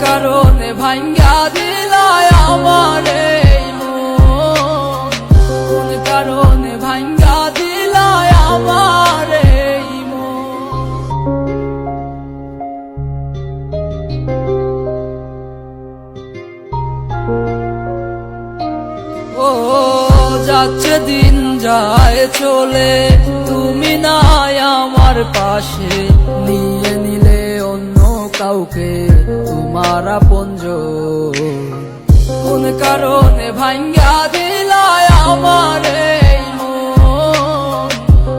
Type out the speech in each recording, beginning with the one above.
কারণে ভাঙ্গা দিলায় আমারে মন, কোন কারণে ভাঙ্গা দিলায় আমারে ও যাচ্ছে দিন যায় চলে, তুমি নাই আমার পাশে, নিয়ে নিলে অন্য কাউকে তোমার আপনজন। কোন কারণে ভাঙ্গা দিলায় আমারে মন,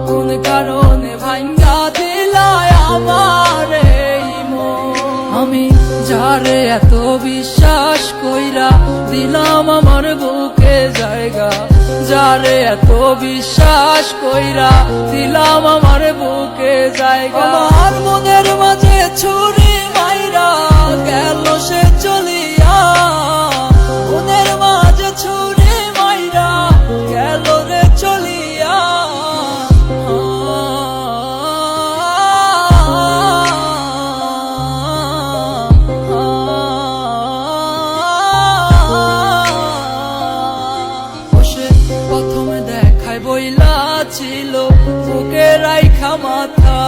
কোন কারণে ভাঙ্গা দিলায় আমারে মন। আমি যারে এত বিশ্বাস কইরা দিলাম আমার বুকে জায়গা, যারে এত বিশ্বাস কইরা দিলাম আমার বুকে জায়গা, আমার মনের মাঝে ছুরি মাইরা গেল সে চলিয়া, মনের মাঝে ছুরি মাইরা গেল রে চলিয়া। প্রথমে দেখায় বইলা ছিল বুকে রাইখা মাথা,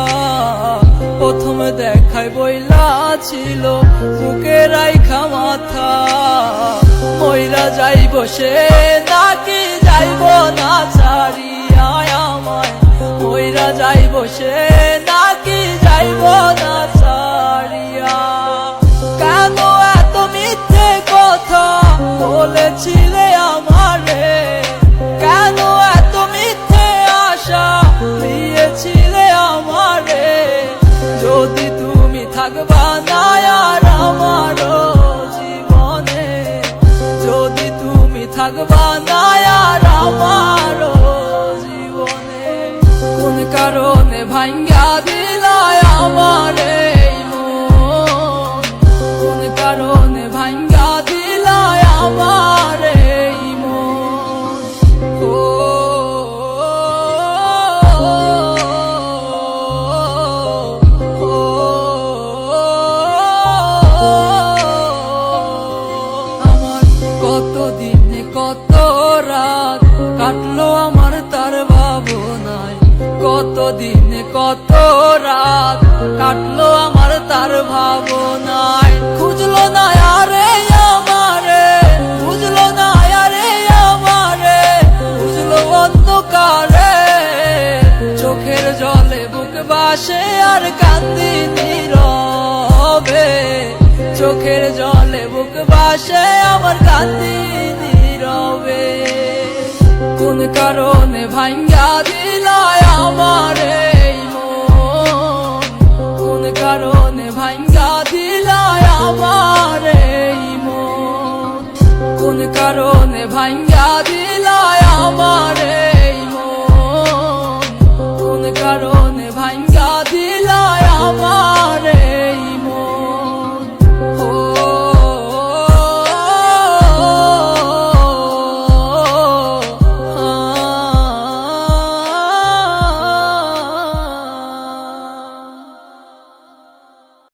প্রথমে দেখায় বইলা ছিল বুকে রাইখা মাথা, মইরা যাইব সে নাকি যাইব না ছাড়িয়া আমায়, মইরা যাইব সে নাকি যাইব না ছাড়িয়া। কেন এত মিথ্যে কথা বলেছিলে আমারে, কেন এত মিথ্যে আশা দিয়েছিলে আমারে, যদি তুমি থাকবা না আর আমার জীবনে, যদি তুমি থাকবা না আর আমার জীবনে। কোন কারণে ভাঙ্গা দিলায় আমারে মন, কোন কারণে ভাঙ্গা দিলায় আমারে মন। আমার কত দিনে কত রাত কাটলো আমার তার ভাবনায়, কত দিনে কত রাত কাটলো আমার তার ভাবনায়। খুঁজলো না আরে আমারে, বুঝলো না আরে আমারে, বুঝলো অন্ধকারে, চোখের জলে বুক বাসে আর কান্দি নীরবে, চোখের জলে বুক বাসে আমার কান্দি নীরবে। কোন কারণে ভাঙ্গা দিলায় আমারে